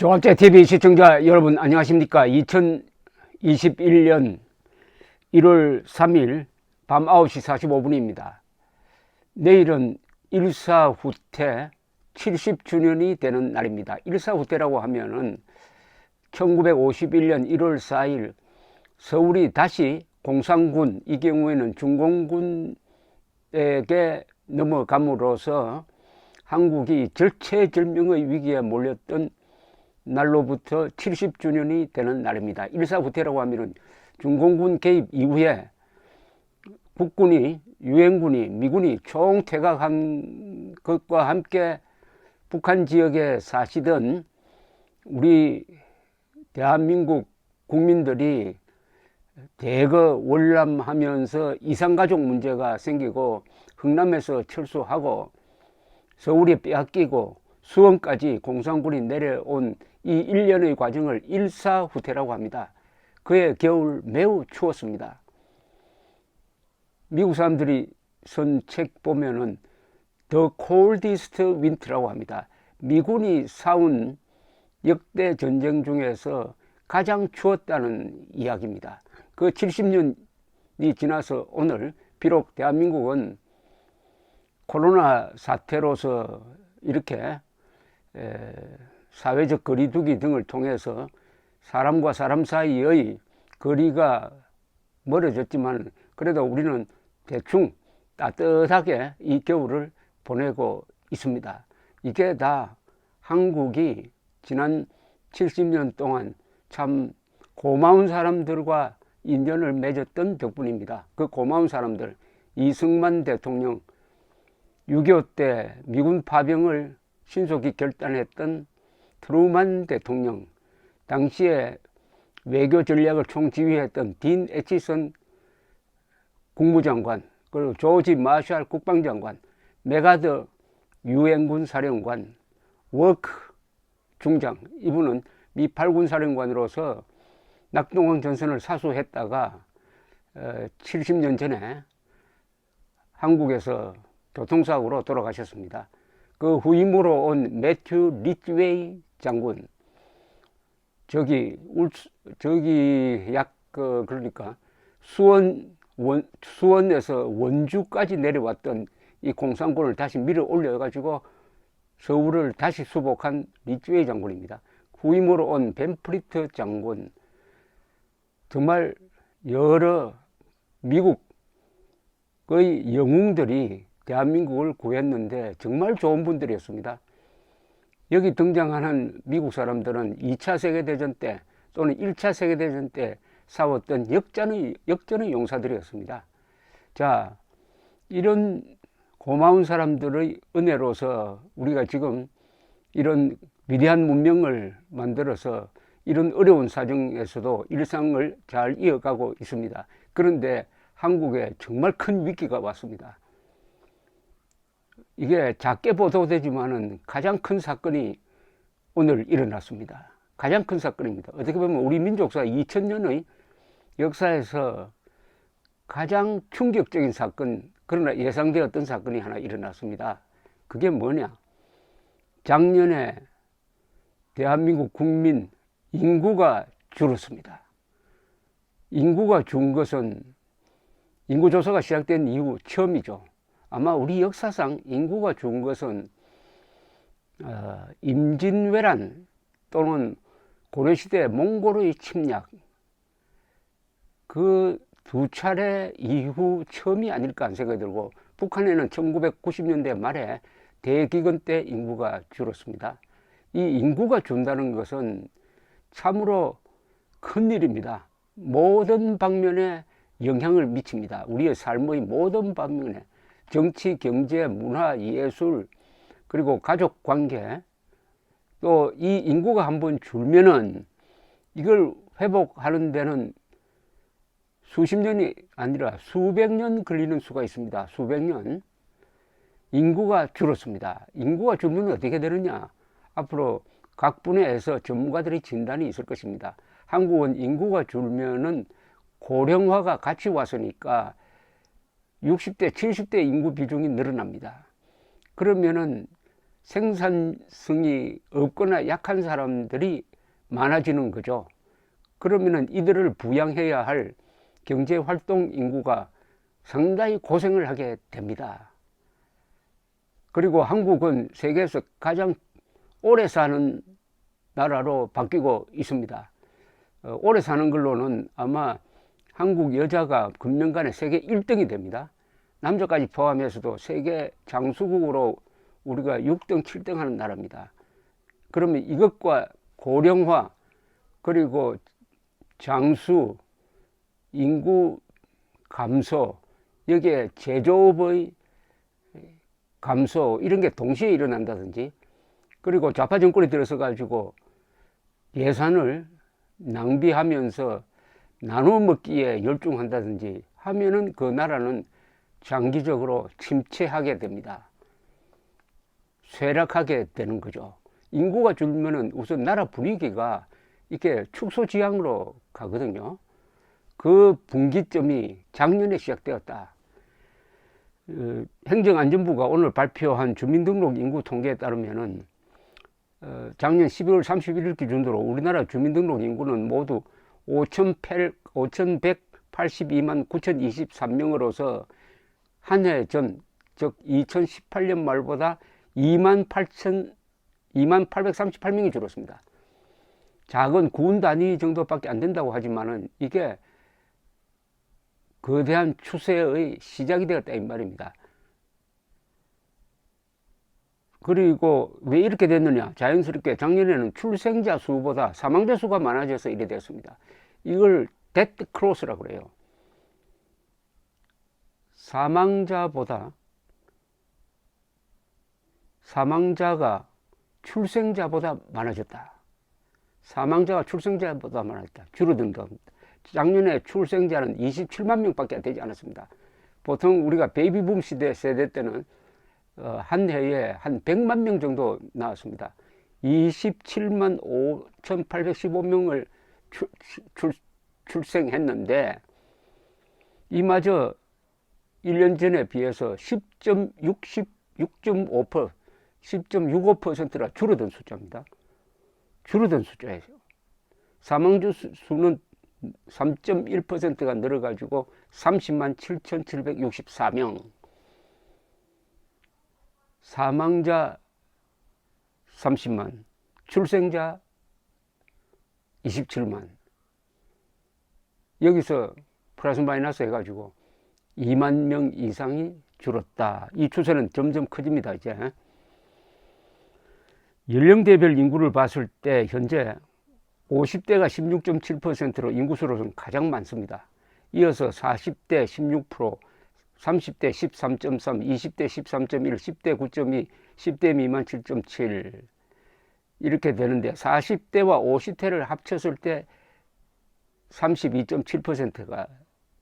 조합제TV 시청자 여러분 안녕하십니까. 2021년 1월 3일 밤 9시 45분입니다. 내일은 일사후퇴 70주년이 되는 날입니다. 일사후퇴라고 하면은 1951년 1월 4일 서울이 다시 공산군, 이 경우에는 중공군에게 넘어감으로써 한국이 절체절명의 위기에 몰렸던 날로부터 70주년이 되는 날입니다. 일사후퇴라고 하면은 중공군 개입 이후에 국군이, 유엔군이, 미군이 총퇴각한 것과 함께 북한 지역에 사시던 우리 대한민국 국민들이 대거 월남하면서 이산가족 문제가 생기고 흥남에서 철수하고 서울이 빼앗기고 수원까지 공산군이 내려온 이 일련의 과정을 일사후퇴라고 합니다. 그해 겨울 매우 추웠습니다. 미국 사람들이 쓴 책 보면은 The Coldest Winter라고 합니다. 미군이 싸운 역대 전쟁 중에서 가장 추웠다는 이야기입니다. 그 70년이 지나서 오늘 비록 대한민국은 코로나 사태로서 이렇게 사회적 거리두기 등을 통해서 사람과 사람 사이의 거리가 멀어졌지만 그래도 우리는 대충 따뜻하게 이 겨울을 보내고 있습니다. 이게 다 한국이 지난 70년 동안 참 고마운 사람들과 인연을 맺었던 덕분입니다. 그 고마운 사람들, 이승만 대통령, 6.25 때 미군 파병을 신속히 결단했던 트루만 대통령, 당시에 외교 전략을 총지휘했던 딘 애치슨 국무장관, 그리고 조지 마샬 국방장관, 메가더 유엔군 사령관, 워크 중장, 이분은 미 8군 사령관으로서 낙동강 전선을 사수했다가 70년 전에 한국에서 교통사고로 돌아가셨습니다. 그 후임으로 온 매튜 리치웨이 장군, 그러니까 수원에서 원주까지 내려왔던 이 공산군을 다시 밀어 올려가지고 서울을 다시 수복한 리치웨이 장군입니다. 후임으로 온 벤프리트 장군, 정말 여러 미국의 영웅들이 대한민국을 구했는데 정말 좋은 분들이었습니다. 여기 등장하는 미국 사람들은 2차 세계대전 때 또는 1차 세계대전 때 싸웠던 역전의 용사들이었습니다. 자, 이런 고마운 사람들의 은혜로서 우리가 지금 이런 위대한 문명을 만들어서 이런 어려운 사정에서도 일상을 잘 이어가고 있습니다. 그런데 한국에 정말 큰 위기가 왔습니다. 이게 작게 보도되지만은 가장 큰 사건이 오늘 일어났습니다. 가장 큰 사건입니다. 어떻게 보면 우리 민족사 2000년의 역사에서 가장 충격적인 사건, 그러나 예상되었던 사건이 하나 일어났습니다. 그게 뭐냐? 작년에 대한민국 국민 인구가 줄었습니다. 인구가 준 것은 인구조사가 시작된 이후 처음이죠. 아마 우리 역사상 인구가 준 것은 임진왜란 또는 고려시대 몽골의 침략, 그 두 차례 이후 처음이 아닐까 하는 생각이 들고, 북한에는 1990년대 말에 대기근 때 인구가 줄었습니다. 이 인구가 준다는 것은 참으로 큰일입니다. 모든 방면에 영향을 미칩니다. 우리의 삶의 모든 방면에, 정치, 경제, 문화, 예술, 그리고 가족 관계, 또 이 인구가 한번 줄면은 이걸 회복하는 데는 수십 년이 아니라 수백 년 걸리는 수가 있습니다. 수백 년. 인구가 줄었습니다. 인구가 줄면 어떻게 되느냐? 앞으로 각 분야에서 전문가들의 진단이 있을 것입니다. 한국은 인구가 줄면은 고령화가 같이 왔으니까 60대, 70대 인구 비중이 늘어납니다. 그러면은 생산성이 없거나 약한 사람들이 많아지는 거죠. 그러면은 이들을 부양해야 할 경제활동 인구가 상당히 고생을 하게 됩니다. 그리고 한국은 세계에서 가장 오래 사는 나라로 바뀌고 있습니다. 오래 사는 걸로는 아마 한국 여자가 금년간에 세계 1등이 됩니다. 남자까지 포함해서도 세계 장수국으로 우리가 6등, 7등 하는 나라입니다. 그러면 이것과 고령화, 그리고 장수, 인구 감소, 여기에 제조업의 감소, 이런 게 동시에 일어난다든지, 그리고 좌파 정권이 들어서 가지고 예산을 낭비하면서 나눠 먹기에 열중한다든지 하면은 그 나라는 장기적으로 침체하게 됩니다. 쇠락하게 되는 거죠. 인구가 줄면은 우선 나라 분위기가 이렇게 축소지향으로 가거든요. 그 분기점이 작년에 시작되었다. 행정안전부가 오늘 발표한 주민등록 인구 통계에 따르면은 작년 12월 31일 기준으로 우리나라 주민등록 인구는 모두 5,182만 9,023명으로서 한 해 전, 즉 2018년 말보다 2838명이 줄었습니다. 작은 군 단위 정도밖에 안 된다고 하지만은 이게 거대한 추세의 시작이 되었다 이 말입니다. 그리고 왜 이렇게 됐느냐? 자연스럽게 작년에는 출생자 수보다 사망자 수가 많아져서 이래 됐습니다. 이걸 데드 크로스라고 그래요. 사망자가 출생자보다 많아졌다. 사망자가 출생자보다 많아졌다. 줄어든다. 작년에 출생자는 27만 명밖에 되지 않았습니다. 보통 우리가 베이비붐 세대 때는 한 해에 한 100만 명 정도 나왔습니다. 27만 5,815명을 출생했는데 이마저 1년 전에 비해서 10.65%나 줄어든 숫자입니다. 줄어든 숫자예요. 사망자 수는 3.1%가 늘어가지고 30만 7,764명. 사망자 30만, 출생자 27만. 여기서 플러스 마이너스 해가지고 2만 명 이상이 줄었다. 이 추세는 점점 커집니다, 이제. 연령대별 인구를 봤을 때 현재 50대가 16.7%로 인구수로는 가장 많습니다. 이어서 40대 16%, 30대 13.3, 20대 13.1, 10대 9.2, 10대 미만 7.7 이렇게 되는데 40대와 50대를 합쳤을 때 32.7%가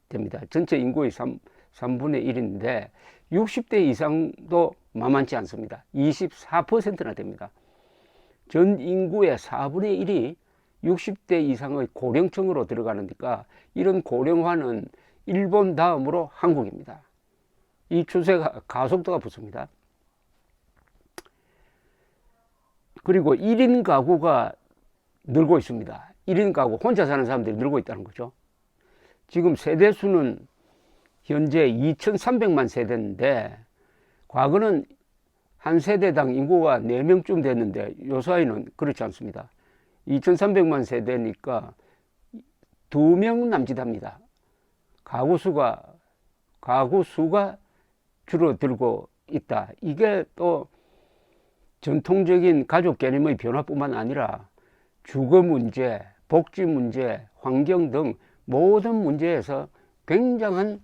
됩니다. 전체 인구의 3분의 1인데 60대 이상도 만만치 않습니다. 24%나 됩니다. 전 인구의 4분의 1이 60대 이상의 고령층으로 들어가니까 이런 고령화는 일본 다음으로 한국입니다. 이 추세가 가속도가 붙습니다. 그리고 1인 가구가 늘고 있습니다. 1인 가구, 혼자 사는 사람들이 늘고 있다는 거죠. 지금 세대수는 현재 2,300만 세대인데 과거는 한 세대당 인구가 4명쯤 됐는데 요사이는 그렇지 않습니다. 2,300만 세대니까 2명 남짓합니다. 가구 수가 줄어들고 있다. 이게 또 전통적인 가족 개념의 변화뿐만 아니라 주거 문제, 복지 문제, 환경 등 모든 문제에서 굉장한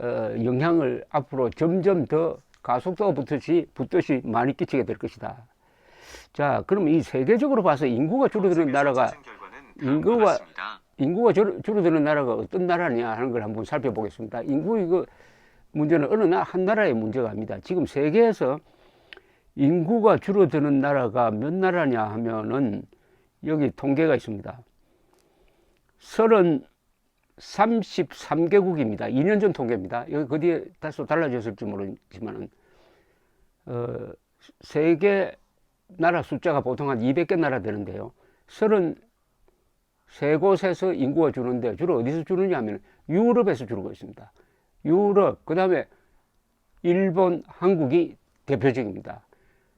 영향을 앞으로 점점 더 가속도가 붙듯이 많이 끼치게 될 것이다. 자, 그럼 이 세계적으로 봐서 인구가 줄어드는 나라가 줄어드는 나라가 어떤 나라냐 하는 걸 한번 살펴보겠습니다. 인구 이거 문제는 어느 한 나라의 문제가 아닙니다. 지금 세계에서 인구가 줄어드는 나라가 몇 나라냐 하면은 여기 통계가 있습니다. 33개국입니다. 2년 전 통계입니다. 여기 그 뒤에 다소 달라졌을지 모르지만은 세계 나라 숫자가 보통 한 200개 나라 되는데요. 33곳에서 인구가 주는데 주로 어디서 주느냐 하면 유럽에서 주고 있습니다. 유럽, 그 다음에 일본, 한국이 대표적입니다.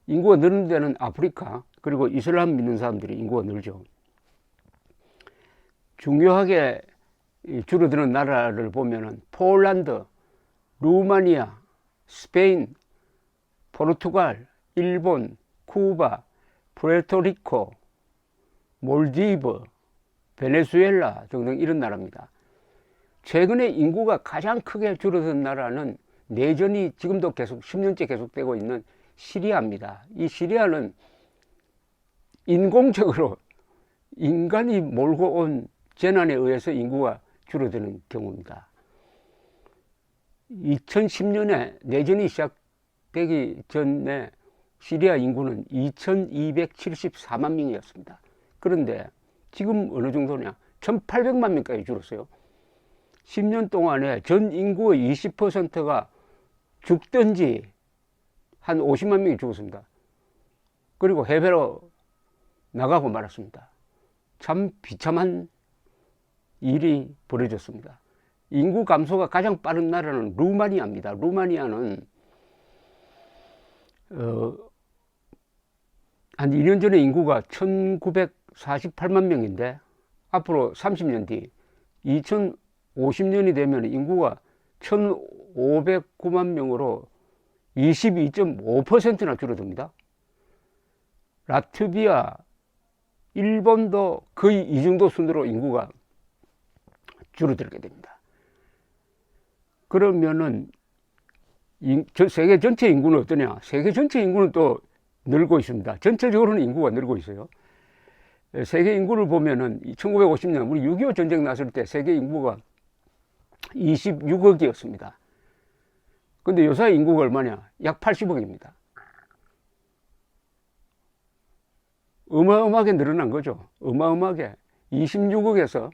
인구가 늘는 데는 아프리카, 그리고 이슬람 믿는 사람들이 인구가 늘죠. 중요하게 줄어드는 나라를 보면은 폴란드, 루마니아, 스페인, 포르투갈, 일본, 쿠바, 푸에르토리코, 몰디브, 베네수엘라 등등 이런 나라입니다. 최근에 인구가 가장 크게 줄어든 나라는 내전이 지금도 계속 10년째 계속되고 있는 시리아입니다. 이 시리아는 인공적으로 인간이 몰고 온 재난에 의해서 인구가 줄어드는 경우입니다. 2010년에 내전이 시작되기 전에 시리아 인구는 2274만 명이었습니다. 그런데 지금 어느 정도냐? 1800만 명까지 줄었어요. 10년 동안에 전 인구의 20%가 죽든지 한 50만 명이 죽었습니다. 그리고 해외로 나가고 말았습니다. 참 비참한 일이 벌어졌습니다. 인구 감소가 가장 빠른 나라는 루마니아입니다. 루마니아는 한 2년 전에 인구가 1948만 명인데 앞으로 30년 뒤 2050년이 되면 인구가 1509만 명으로 22.5%나 줄어듭니다. 라트비아, 일본도 거의 이 정도 순으로 인구가 줄어들게 됩니다. 그러면은 세계 전체 인구는 어떠냐? 세계 전체 인구는 또 늘고 있습니다. 전체적으로는 인구가 늘고 있어요. 세계 인구를 보면은 1950년 우리 6.25 전쟁 났을 때 세계 인구가 26억이었습니다. 근데 요새 인구가 얼마냐? 약 80억입니다. 어마어마하게 늘어난 거죠. 어마어마하게 26억에서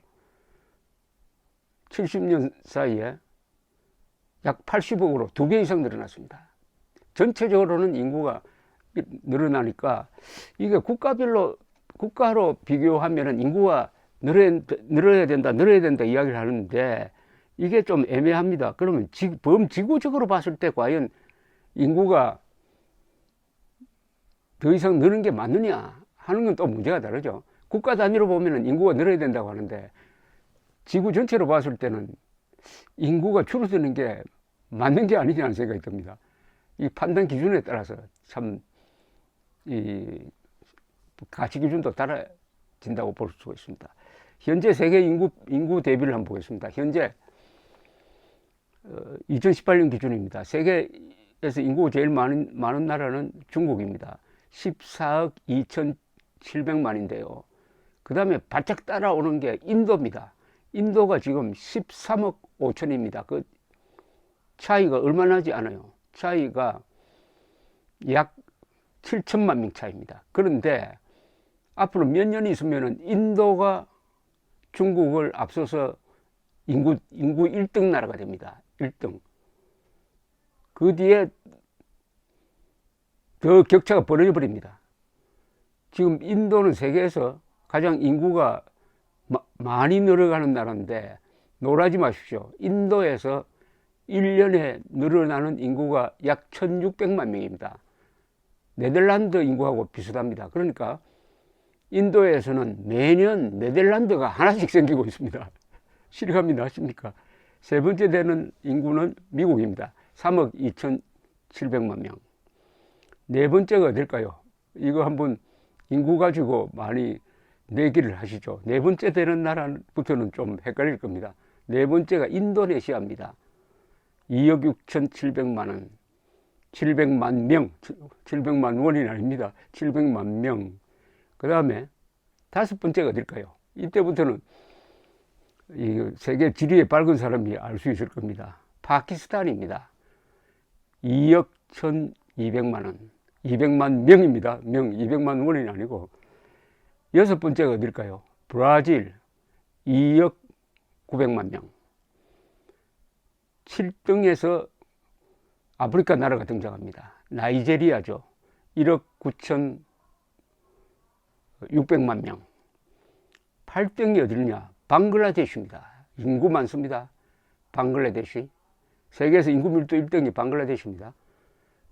70년 사이에 약 80억으로 2배 이상 늘어났습니다. 전체적으로는 인구가 늘어나니까 이게 국가로 비교하면은 인구가 늘어야 된다 이야기를 하는데 이게 좀 애매합니다. 그러면 범지구적으로 봤을 때 과연 인구가 더 이상 느는 게 맞느냐 하는 건 또 문제가 다르죠. 국가 단위로 보면은 인구가 늘어야 된다고 하는데 지구 전체로 봤을 때는 인구가 줄어드는 게 맞는 게 아니냐는 생각이 듭니다. 이 판단 기준에 따라서 참 이 가치 기준도 달라진다고 볼 수가 있습니다. 현재 세계 인구 대비를 한번 보겠습니다. 현재 2018년 기준입니다. 세계에서 인구가 제일 많은 나라는 중국입니다. 14억 2,700만인데요. 그 다음에 바짝 따라오는 게 인도입니다. 인도가 지금 13억 5천입니다. 그 차이가 얼마 나지 않아요. 차이가 약 7천만 명 차이입니다. 그런데 앞으로 몇 년이 있으면은 인도가 중국을 앞서서 인구 1등 나라가 됩니다. 1등. 그 뒤에 더 격차가 벌어져 버립니다. 지금 인도는 세계에서 가장 인구가 많이 늘어가는 나라인데 놀라지 마십시오. 인도에서 1년에 늘어나는 인구가 약 1600만 명입니다. 네덜란드 인구하고 비슷합니다. 그러니까 인도에서는 매년 네덜란드가 하나씩 생기고 있습니다. 실감이 나십니까? 세 번째 되는 인구는 미국입니다. 3억 2,700만 명. 네 번째가 어딜까요? 이거 한번 인구 가지고 많이 내기를 하시죠. 네 번째 되는 나라부터는 좀 헷갈릴 겁니다. 네 번째가 인도네시아입니다. 2억 6,700만 원. 700만 명. 700만 원이 아닙니다. 700만 명. 그 다음에 다섯 번째가 어딜까요? 이때부터는 이 세계 지리에 밝은 사람이 알 수 있을 겁니다. 파키스탄입니다. 2억 1,200만 원. 200만 명입니다. 200만 원이 아니고. 여섯 번째가 어딜까요? 브라질. 2억 900만 명. 7등에서 아프리카 나라가 등장합니다. 나이제리아죠. 1억 9,600만 명. 8등이 어디냐? 방글라데시입니다. 인구 많습니다. 방글라데시. 세계에서 인구 밀도 1등이 방글라데시입니다.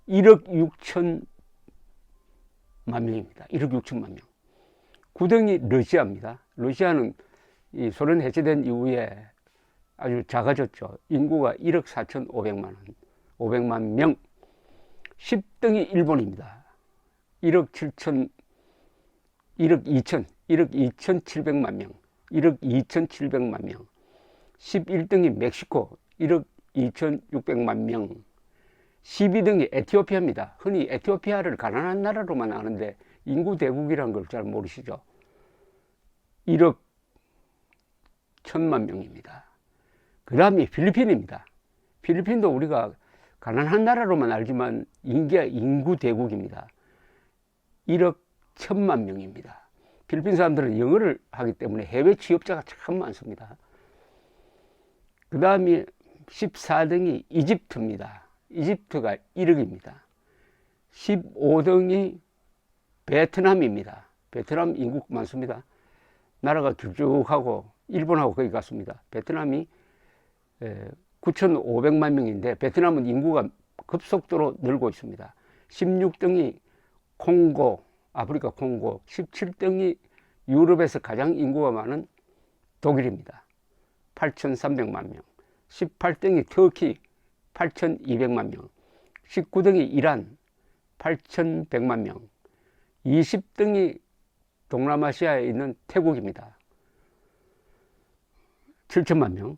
1억 6천만 명입니다. 1억 6천만 명. 9등이 러시아입니다. 러시아는 이 소련 해체된 이후에 아주 작아졌죠. 인구가 1억 4,500만 명. 10등이 일본입니다. 1억 2,700만 명. 1억 2,700만 명. 11등이 멕시코. 1억 2,600만 명. 12등이 에티오피아입니다. 흔히 에티오피아를 가난한 나라로만 아는데 인구 대국이라는 걸 잘 모르시죠? 1억 1,000만 명입니다. 그 다음에 필리핀입니다. 필리핀도 우리가 가난한 나라로만 알지만 인구 대국입니다. 1억 1,000만 명입니다. 필리핀 사람들은 영어를 하기 때문에 해외 취업자가 참 많습니다. 그 다음에 14등이 이집트입니다. 이집트가 1억입니다. 15등이 베트남입니다. 베트남 인구 많습니다. 나라가 길쭉하고 일본하고 거의 같습니다. 베트남이 9,500만 명인데 베트남은 인구가 급속도로 늘고 있습니다. 16등이 콩고, 아프리카 콩고. 17등이 유럽에서 가장 인구가 많은 독일입니다. 8,300만 명. 18등이 터키 8,200만 명. 19등이 이란 8,100만 명. 20등이 동남아시아에 있는 태국입니다. 7천만 명.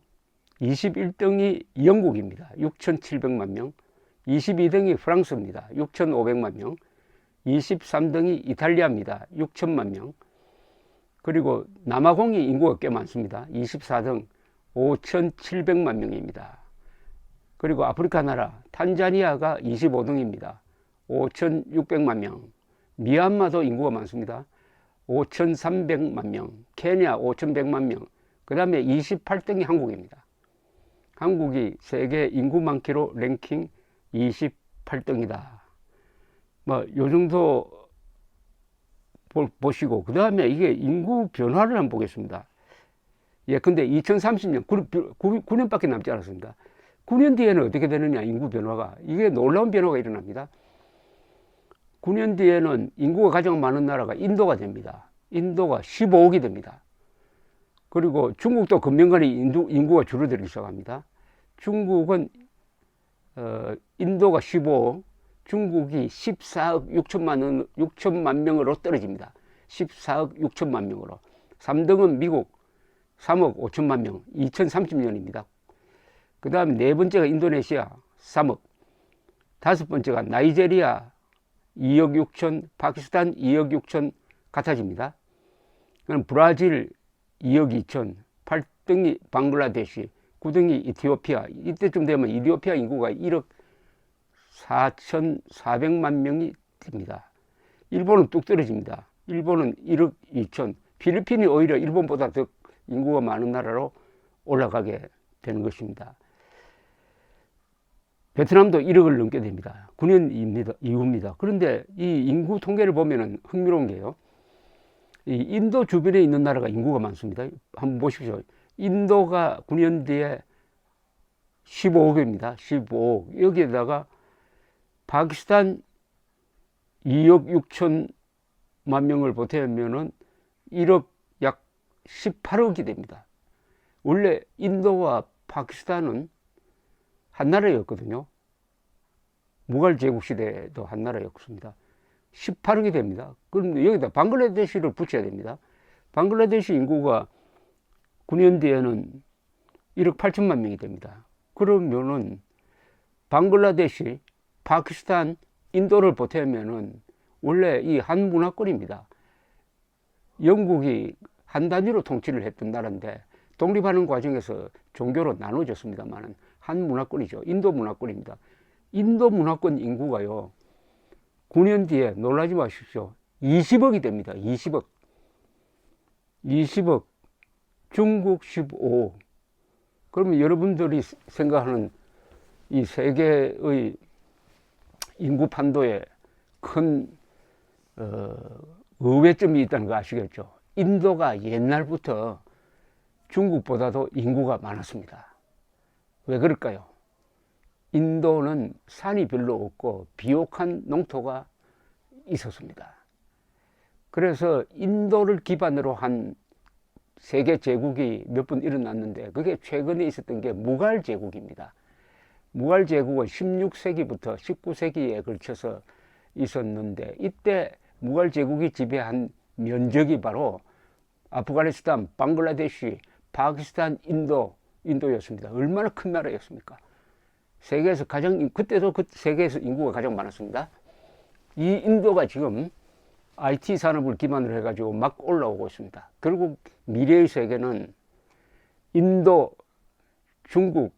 21등이 영국입니다. 6,700만 명. 22등이 프랑스입니다. 6,500만 명. 23등이 이탈리아입니다. 6천만 명. 그리고 남아공이 인구가 꽤 많습니다. 24등 5,700만 명입니다. 그리고 아프리카 나라 탄자니아가 25등입니다. 5,600만 명. 미얀마도 인구가 많습니다. 5,300만 명. 케냐 5,100만 명. 그 다음에 28등이 한국입니다. 한국이 세계 인구 많기로 랭킹 28등이다. 뭐, 요 정도 보시고, 그 다음에 이게 인구 변화를 한번 보겠습니다. 예, 근데 2030년, 9년밖에 남지 않았습니다. 9년 뒤에는 어떻게 되느냐, 인구 변화가. 이게 놀라운 변화가 일어납니다. 9년 뒤에는 인구가 가장 많은 나라가 인도가 됩니다. 인도가 15억이 됩니다. 그리고 중국도 금년간에 인구가 줄어들기 시작합니다. 중국은, 인도가 15억, 중국이 14억 6천만 명으로 떨어집니다. 14억 6천만 명으로. 3등은 미국 3억 5천만 명, 2030년입니다. 그 다음 네 번째가 인도네시아 3억. 다섯 번째가 나이제리아 2억 6천, 파키스탄 2억 6천 같아집니다. 그럼 브라질 2억 2천, 8등이 방글라데시, 9등이 이티오피아. 이때쯤 되면 이티오피아 인구가 1억 4,400만 명이 됩니다. 일본은 뚝 떨어집니다. 일본은 1억 2천. 필리핀이 오히려 일본보다 더 인구가 많은 나라로 올라가게 되는 것입니다. 베트남도 1억을 넘게 됩니다. 9년 이후입니다. 그런데 이 인구 통계를 보면은 흥미로운 게요. 이 인도 주변에 있는 나라가 인구가 많습니다. 한번 보십시오. 인도가 9년 뒤에 15억입니다. 15억. 여기에다가 파키스탄 2억 6천만 명을 보태면은 1억 약 18억이 됩니다. 원래 인도와 파키스탄은 한 나라였거든요. 무갈 제국 시대에도 한 나라였습니다. 18억이 됩니다. 그럼 여기다 방글라데시를 붙여야 됩니다. 방글라데시 인구가 9년 뒤에는 1억 8천만 명이 됩니다. 그러면은 방글라데시, 파키스탄, 인도를 보태면은 원래 이 한 문화권입니다. 영국이 한 단위로 통치를 했던 나라인데 독립하는 과정에서 종교로 나눠졌습니다만은 한 문화권이죠. 인도 문화권입니다. 인도 문화권 인구가요, 9년 뒤에 놀라지 마십시오. 20억이 됩니다. 20억. 20억. 중국 15억. 그러면 여러분들이 생각하는 이 세계의 인구 판도에 큰 의외점이 있다는 거 아시겠죠? 인도가 옛날부터 중국보다도 인구가 많았습니다. 왜 그럴까요? 인도는 산이 별로 없고 비옥한 농토가 있었습니다. 그래서 인도를 기반으로 한 세계 제국이 몇 번 일어났는데 그게 최근에 있었던 게 무갈 제국입니다. 무갈 제국은 16세기부터 19세기에 걸쳐서 있었는데 이때 무갈 제국이 지배한 면적이 바로 아프가니스탄, 방글라데시, 파키스탄, 인도였습니다. 얼마나 큰 나라였습니까? 세계에서 그때도 세계에서 인구가 가장 많았습니다. 이 인도가 지금 IT 산업을 기반으로 해가지고 막 올라오고 있습니다. 결국 미래의 세계는 인도, 중국의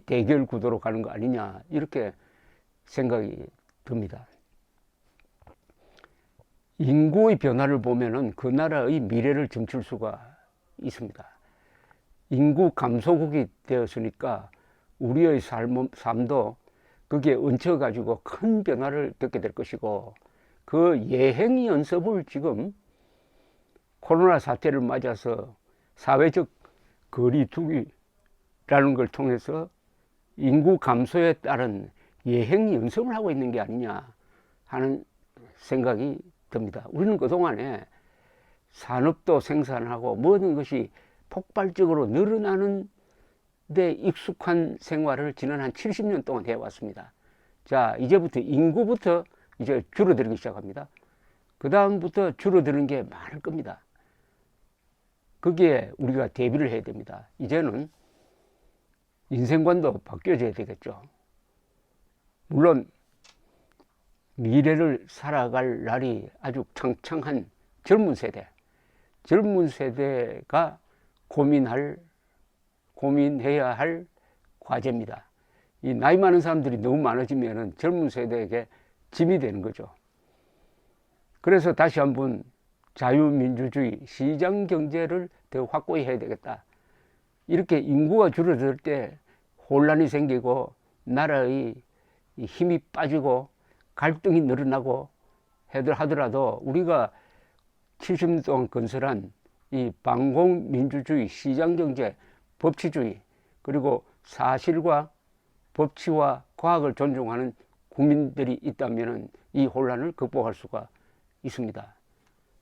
대결 구도로 가는 거 아니냐 이렇게 생각이 듭니다. 인구의 변화를 보면은 그 나라의 미래를 점칠 수가 있습니다. 인구 감소국이 되었으니까 우리의 삶도 거기에 얹혀가지고 큰 변화를 겪게 될 것이고 그 예행 연습을 지금 코로나 사태를 맞아서 사회적 거리두기라는 걸 통해서 인구 감소에 따른 예행 연습을 하고 있는 게 아니냐 하는 생각이 듭니다. 우리는 그동안에 산업도 생산하고 모든 것이 폭발적으로 늘어나는 데 익숙한 생활을 지난 한 70년 동안 해왔습니다. 자, 이제부터 인구부터 이제 줄어들기 시작합니다. 그 다음부터 줄어드는 게 많을 겁니다. 거기에 우리가 대비를 해야 됩니다. 이제는 인생관도 바뀌어져야 되겠죠. 물론 미래를 살아갈 날이 아주 창창한 젊은 세대가 고민해야 할 과제입니다. 이 나이 많은 사람들이 너무 많아지면 젊은 세대에게 짐이 되는 거죠. 그래서 다시 한번 자유민주주의, 시장경제를 더 확고히 해야 되겠다. 이렇게 인구가 줄어들 때 혼란이 생기고 나라의 힘이 빠지고 갈등이 늘어나고 하더라도 우리가 70년 동안 건설한 이 반공민주주의, 시장경제, 법치주의 그리고 사실과 법치와 과학을 존중하는 국민들이 있다면 이 혼란을 극복할 수가 있습니다.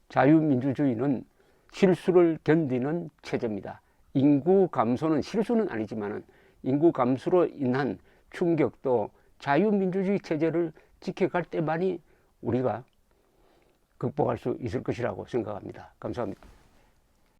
자유민주주의는 실수를 견디는 체제입니다. 인구 감소는 실수는 아니지만 인구 감소로 인한 충격도 자유민주주의 체제를 지켜갈 때만이 우리가 극복할 수 있을 것이라고 생각합니다. 감사합니다.